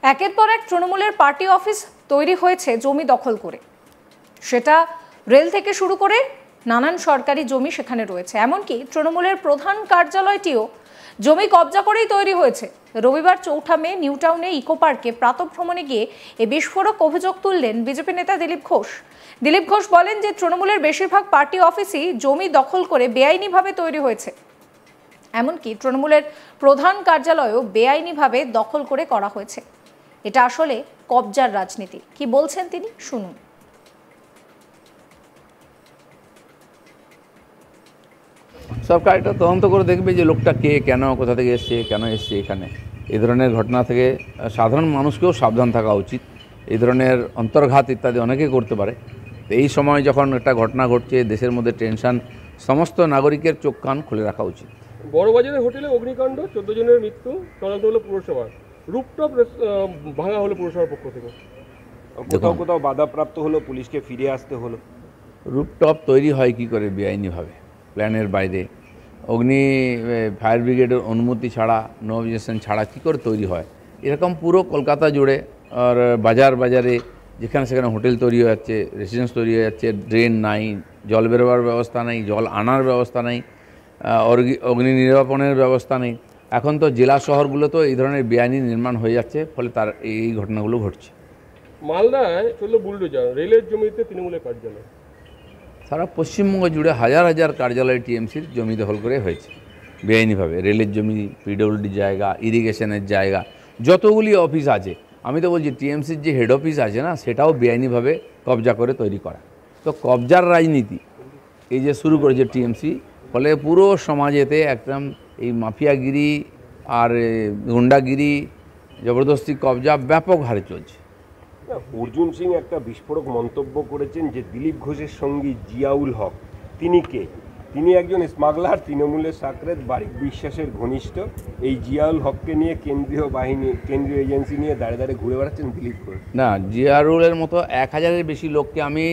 একের পর এক তৃণমূলের পার্টি অফিস তৈরি হয়েছে জমি দখল করে। সেটা রেল থেকে শুরু করে নানান সরকারি জমি সেখানে রয়েছে। এমনকি তৃণমূলের প্রধান কার্যালয়টিও জমি কবজা করেই তৈরি হয়েছে। রবিবার ৪ মে নিউ টাউনে ইকো পার্কে প্রাতঃভ্রমণে গিয়ে এই বিস্ফোরক অভিযোগ তুললেন বিজেপি নেতা দিলীপ ঘোষ। দিলীপ ঘোষ বলেন যে তৃণমূলের বেশিরভাগ পার্টি অফিসই জমি দখল করে বেআইনিভাবে তৈরি হয়েছে। এমনকি তৃণমূলের প্রধান কার্যালয়ও বেআইনিভাবে দখল করে করা হয়েছে। এটা আসলে কবজার রাজনীতি। কি বলছেন তিনি, শুনুন। সরকার এটা তদন্ত করে দেখবে যে লোকটা কে, কেন, কোথা থেকে এসছে, কেন এসছে এখানে। এই ধরনের ঘটনা থেকে সাধারণ মানুষকেও সাবধান থাকা উচিত। এই ধরনের অন্তর্ঘাত ইত্যাদি অনেকেই করতে পারে। তো এই সময় যখন একটা ঘটনা ঘটছে, দেশের মধ্যে টেনশন, সমস্ত নাগরিকের চোখ কান খুলে রাখা উচিত। বড়বাজারের হোটেলে অগ্নিকাণ্ড, 14 জনের মৃত্যু, তদন্ত হলো পুরসভা। রুপটপ ভাঙা হলো পুরসভার পক্ষ থেকে। কোথাও কোথাও বাধাপ্রাপ্ত হলো, পুলিশকে ফিরে আসতে হলো। রুপটপ তৈরি হয় কি করে বেআইনিভাবে, প্ল্যানের বাইরে, অগ্নি ফায়ার ব্রিগেডের অনুমতি ছাড়া, নো অবজেকশন ছাড়া কী করে তৈরি হয়? এরকম পুরো কলকাতা জুড়ে আর বাজারে যেখানে সেখানে হোটেল তৈরি হয়ে যাচ্ছে, রেসিডেন্স তৈরি হয়ে যাচ্ছে, ড্রেন নাই, জল বেরোবার ব্যবস্থা নেই, জল আনার ব্যবস্থা নেই, অগ্নি নির্বাপনের ব্যবস্থা নেই। এখন তো জেলা শহরগুলোতেও এই ধরনের বেআইনি নির্মাণ হয়ে যাচ্ছে, ফলে তার এই ঘটনাগুলো ঘটছে। মালদায় চলল বুলডোজার, রেলের জমিতে তৃণমূলের কার্যালয়। সারা পশ্চিমবঙ্গ জুড়ে হাজার হাজার কার্যালয় টিএমসির জমি দখল করে হয়েছে বেআইনিভাবে। রেলের জমি, পিডব্লিউডি জায়গা, ইরিগেশনের জায়গা, যতগুলি অফিস আছে। আমি তো বলছি টিএমসির যে হেড অফিস আছে না, সেটাও বেআইনিভাবে কবজা করে তৈরি করা। তো কবজার রাজনীতি এই যে শুরু করেছে টিএমসি, ফলে পুরো সমাজেতে একদম এই মাফিয়াগিরি আর গুন্ডাগিরি, জবরদস্তি কবজা ব্যাপক হারে চলছে। অর্জুন সিং একটা বিস্ফোরক মন্তব্য করেছেন যে দিলীপ ঘোষের সঙ্গী জিয়াউল হক, তিনি কে? তিনি একজন স্মাগলার, তৃণমূলের সাকরেত বারিক বিশ্বাসের ঘনিষ্ঠ। এই জিয়াউল হককে নিয়ে কেন্দ্রীয় এজেন্সি নিয়ে দাঁড়িয়ে ঘুরে বেড়াচ্ছেন দিলীপ ঘোষ। না, জিয়ারুলের মতো 1000-এর বেশি লোককে আমি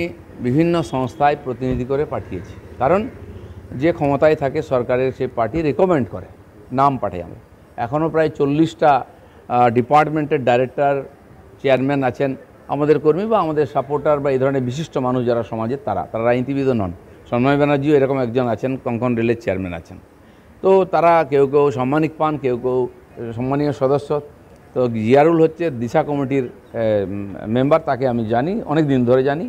বিভিন্ন সংস্থায় প্রতিনিধি করে পাঠিয়েছি। কারণ যে ক্ষমতায় থাকে সরকারের, সেই পার্টি রেকমেন্ড করে, নাম পাঠাই আমি। এখনও প্রায় 40টা ডিপার্টমেন্টের ডাইরেক্টর, চেয়ারম্যান আছেন আমাদের কর্মী বা আমাদের সাপোর্টার বা এই ধরনের বিশিষ্ট মানুষ যারা সমাজের, তারা রাজনীতিবিদও নন। সন্ময় ব্যানার্জিও এরকম একজন আছেন, কঙ্কন রেলের চেয়ারম্যান আছেন। তো তারা কেউ কেউ সাম্মানিক পান, কেউ কেউ সম্মানীয় সদস্য। তো জিয়ারুল হচ্ছে দিশা কমিটির মেম্বার, তাকে আমি জানি, অনেক দিন ধরে জানি,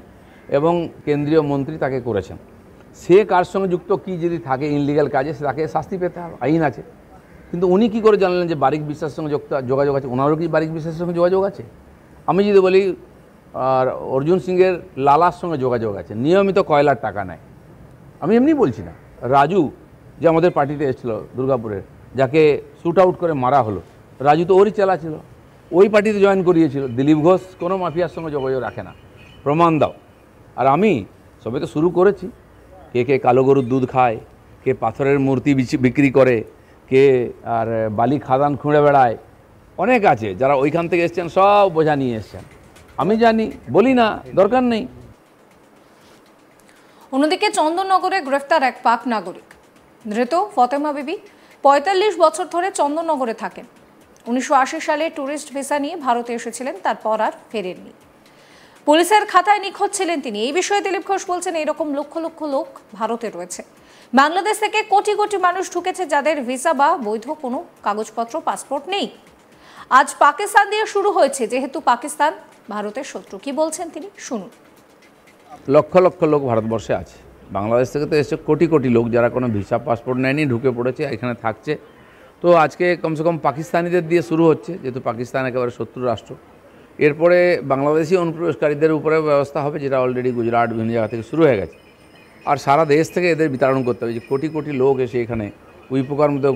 এবং কেন্দ্রীয় মন্ত্রী তাকে করেছেন। সে কার সঙ্গে যুক্ত, কি যদি থাকে ইনলিগাল কাজে, তাকে শাস্তি পেতে হবে, আইন আছে। কিন্তু উনি কী করে জানলেন যে বারিক বিশ্বাসের সঙ্গে যোগাযোগ আছে? ওনারও কি বারিক বিশ্বাসের সঙ্গে যোগাযোগ আছে? আমি যদি বলি আর অর্জুন সিংয়ের লালার সঙ্গে যোগাযোগ আছে, নিয়মিত কয়লার টাকা নেয়। আমি এমনি বলছি না। রাজু যে আমাদের পার্টিতে এসেছিল দুর্গাপুরের, যাকে শ্যুট আউট করে মারা হলো, রাজু তো ওরই চেলা ছিল, ওই পার্টিতে জয়েন করিয়েছিল। দিলীপ ঘোষ কোনো মাফিয়ার সঙ্গে যোগাযোগ রাখে না, প্রমাণ দাও। আর আমি সবে তো শুরু করেছি। কে কালো গরুর দুধ খায়, কে পাথরের মূর্তি বিক্রি করে, কে আর বালি খাদান খুঁড়ে বেড়ায়, অনেক আছে যারা ওইখান থেকে এসছেন, সব বোঝা নিয়ে এসছেন। আমি জানি, বলি না, দরকার নেই। অন্যদিকে চন্দননগরে গ্রেফতার এক পাক নাগরিক। ধৃত ফতেমা বিবি 45 বছর ধরে চন্দননগরে থাকেন। 1980 সালে ট্যুরিস্ট ভিসা নিয়ে ভারতে এসেছিলেন, তারপর আর ফেরেননি। পুলিশের খাতায় নিখোঁজ ছিলেন তিনি। এই বিষয়ে দিলীপ ঘোষ বলছেন, এরকম লক্ষ লক্ষ লোক ভারতে রয়েছে। বাংলাদেশ থেকে কোটি কোটি মানুষ ঢুকেছে যাদের ভিসা বা বৈধ কোনো কাগজপত্র, পাসপোর্ট নেই। আজ পাকিস্তান দিয়ে শুরু হয়েছে, যেহেতু পাকিস্তান ভারতের শত্রু। কি বলছেন তিনি, শুনুন। লক্ষ লক্ষ লোক ভারতবর্ষে আছে। বাংলাদেশ থেকে তো এসে কোটি কোটি লোক, যারা কোনো ভিসা পাসপোর্ট নেয়নি, ঢুকে পড়েছে, এখানে থাকছে। তো আজকে কমসে কম পাকিস্তানিদের দিয়ে শুরু হচ্ছে, যেহেতু পাকিস্তান একেবারে শত্রু রাষ্ট্র। এরপরে বাংলাদেশি অনুপ্রবেশকারীদের উপরে ব্যবস্থা হবে, যেটা অলরেডি গুজরাট, বিভিন্ন জায়গা থেকে শুরু হয়ে গেছে। আর সারা দেশ থেকে এদের বিতরণ করতে হবে। যে কোটি কোটি লোক এসে এখানে উইপোকার মতো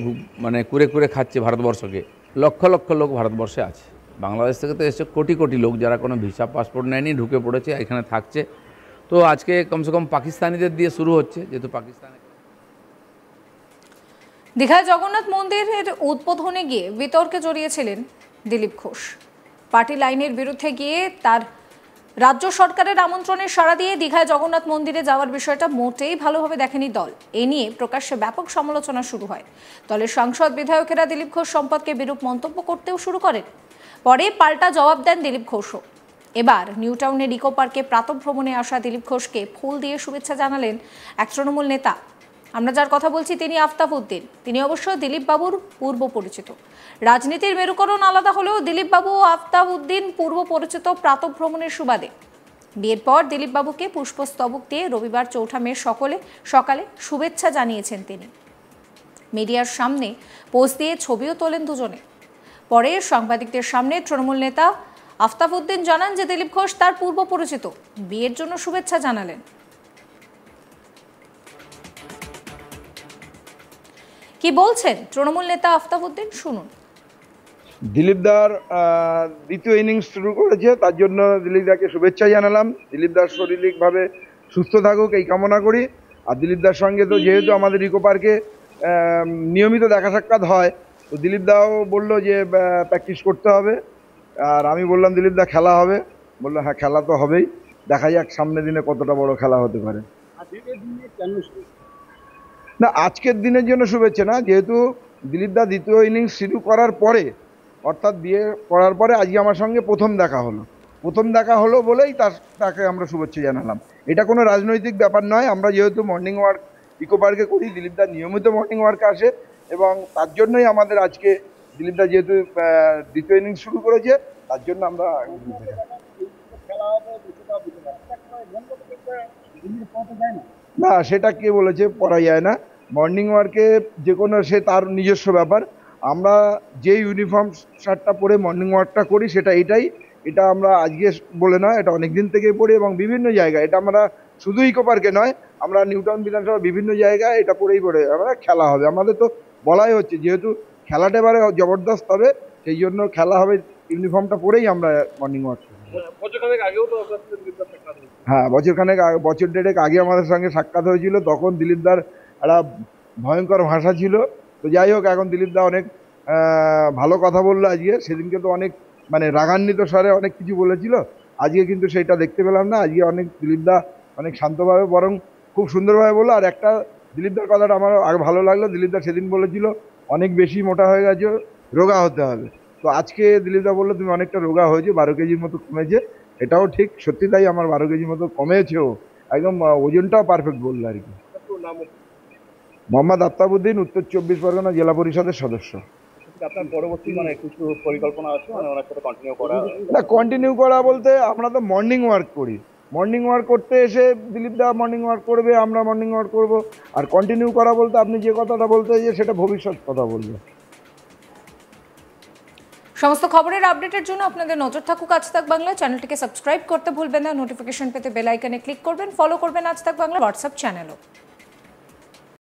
মানে কুরে কুরে খাচ্ছে ভারতবর্ষকে। লক্ষ লক্ষ লোক ভারতবর্ষে আছে। বাংলাদেশ থেকে তো এসে কোটি কোটি লোক, যারা কোনো ভিসা পাসপোর্ট নেয়নি, ঢুকে পড়েছে, এখানে থাকছে। তো আজকে কমসে কম পাকিস্তানিদের দিয়ে শুরু হচ্ছে, যেহেতু পাকিস্তানে। দীঘায় জগন্নাথ মন্দিরের উদ্বোধনে গিয়ে বিতর্কে জড়িয়েছিলেন দিলীপ ঘোষ। পার্টি লাইনের বিরুদ্ধে গিয়ে তার রাজ্য সরকারের আমন্ত্রণে সাড়া দিয়ে দীঘায় জগন্নাথ মন্দিরে যাওয়ার বিষয়টা মোটেই ভালোভাবে দেখেনি দল। এ নিয়ে প্রকাশ্যে ব্যাপক সমালোচনা শুরু হয়। দলের সাংসদ, বিধায়কেরা দিলীপ ঘোষ সম্পর্কে বিরূপ মন্তব্য করতেও শুরু করেন। পরে পাল্টা জবাব দেন দিলীপ ঘোষও। এবার নিউ টাউনের ইকো পার্কে প্রাতঃভ্রমণে আসা দিলীপ ঘোষকে ফুল দিয়ে শুভেচ্ছা জানালেন এক তৃণমূল নেতা। আমরা যার কথা বলছি তিনি আফতাব উদ্দিন। তিনি অবশ্য দিলীপ বাবুর পূর্ব পরিচিত। রাজনীতির মেরুকরণ আলাদা হলেও দিলীপ বাবু ও আফতাব উদ্দিন পূর্ব পরিচিত প্রাতঃভ্রমণের সুবাদে। বিয়ের পর দিলীপ বাবুকে পুষ্পস্তবক দিয়ে রবিবার 4 মে সকালে শুভেচ্ছা জানিয়েছেন তিনি। মিডিয়ার সামনে পোজ দিয়ে ছবিও তোলেন দুজনে। পরে সাংবাদিকদের সামনে তৃণমূল নেতা আফতাব উদ্দিন জানান যে দিলীপ ঘোষ তার পূর্ব পরিচিত, বিয়ের জন্য শুভেচ্ছা জানালেন। কি বলছেন তৃণমূল নেতা আফতাব উদ্দিন, শুনুন। দিলীপদার দ্বিতীয় ইনিংস শুরু করেছে, তার জন্য দিলীপদাকে শুভেচ্ছা জানালাম। দিলীপদার শারীরিকভাবে সুস্থ থাকুক এই কামনা করি। আর দিলীপদার সঙ্গে তো যেহেতু আমাদের ইকো পার্কে নিয়মিত দেখা সাক্ষাৎ হয়, তো দিলীপদাও বললো যে প্র্যাকটিস করতে হবে। আর আমি বললাম দিলীপদা খেলা হবে, বললো হ্যাঁ খেলা তো হবেই, দেখা যাক সামনের দিনে কতটা বড় খেলা হতে পারে। না, আজকের দিনের জন্য শুভেচ্ছা না, যেহেতু দিলীপদা দ্বিতীয় ইনিংস শুরু করার পরে, অর্থাৎ বিয়ে করার পরে আজকে আমার সঙ্গে প্রথম দেখা হলো বলেই তাকে আমরা শুভেচ্ছা জানালাম। এটা কোনো রাজনৈতিক ব্যাপার নয়। আমরা যেহেতু মর্নিং ওয়ার্ক ইকো পার্কে করি, দিলীপদা নিয়মিত মর্নিং ওয়ার্কে আসে এবং তার জন্যই আমাদের আজকে দিলীপদা যেহেতু দ্বিতীয় ইনিংস শুরু করেছে, তার জন্য আমরা না, সেটা কে বলেছে পড়া যায় না। মর্নিং ওয়ার্কে যে কোনো সে তার নিজস্ব ব্যাপার। আমরা যে ইউনিফর্ম শার্টটা পরে মর্নিং ওয়ার্কটা করি এটা আমরা আজকে বলে নয়, এটা অনেক দিন থেকেই পড়ি এবং বিভিন্ন জায়গায়, এটা আমরা শুধু ইকো পার্কে নয়, আমরা নিউ টাউন বিধানসভার বিভিন্ন জায়গায় এটা পরেই আমরা খেলা হবে। আমাদের তো বলাই হচ্ছে যেহেতু খেলাটা এবারে জবরদস্ত হবে, সেই জন্য খেলা হবে ইউনিফর্মটা পরেই আমরা মর্নিং ওয়ার্ক করি। হ্যাঁ, বছর দেড়েক আগে আমাদের সঙ্গে সাক্ষাৎ হয়েছিল, তখন দিলীপদার একটা ভয়ঙ্কর ভাষা ছিল। তো যাই হোক, এখন দিলীপদা অনেক ভালো কথা বললো আজকে। সেদিনকে তো অনেক রাগান্বিত স্বরে অনেক কিছু বলেছিল, আজকে কিন্তু সেইটা দেখতে পেলাম না। আজকে দিলীপদা অনেক শান্তভাবে বরং খুব সুন্দরভাবে বললো। আর একটা দিলীপদার কথাটা আমার আগে ভালো লাগলো, দিলীপদা সেদিন বলেছিল অনেক বেশি মোটা হয়ে গেছে, রোগা হতে হবে। তো আজকে দিলীপদা বললো তুমি অনেকটা রোগা হয়েছে, 12 কেজির মতো কমেছে। এটাও ঠিক, সত্যি তাই, আমার 12 কেজির মতো কমেছেও, একদম ওজনটাও পারফেক্ট বললো আর কি। মোহাম্মদ আফতাব উদ্দিন, উত্তর 24 পরগনা জেলা পরিষদের সদস্য। আপনার পরবর্তী কিছু পরিকল্পনা আছে ওনার সাথে কন্টিনিউ করা? না, কন্টিনিউ করা বলতে আমরা তো মর্নিং ওয়ার্ক করি, মর্নিং ওয়ার্ক করতে এসে দিলীপদা মর্নিং ওয়ার্ক করবে, আমরা মর্নিং ওয়ার্ক করব। আর কন্টিনিউ করা বলতে আপনি যে কথাটা বলতে সেটা ভবিষ্যৎ কথা বলবো। সমস্ত খবরের আপডেটের জন্য আপনাদের নজর থাকুক আজ তাক বাংলা। চ্যানেলটিকে সাবস্ক্রাইব করতে ভুলবেন না, নোটিফিকেশন পেতে বেল আইকনে ক্লিক করবেন, ফলো করবেন আজ তাক বাংলা হোয়াটসঅ্যাপ চ্যানেলও।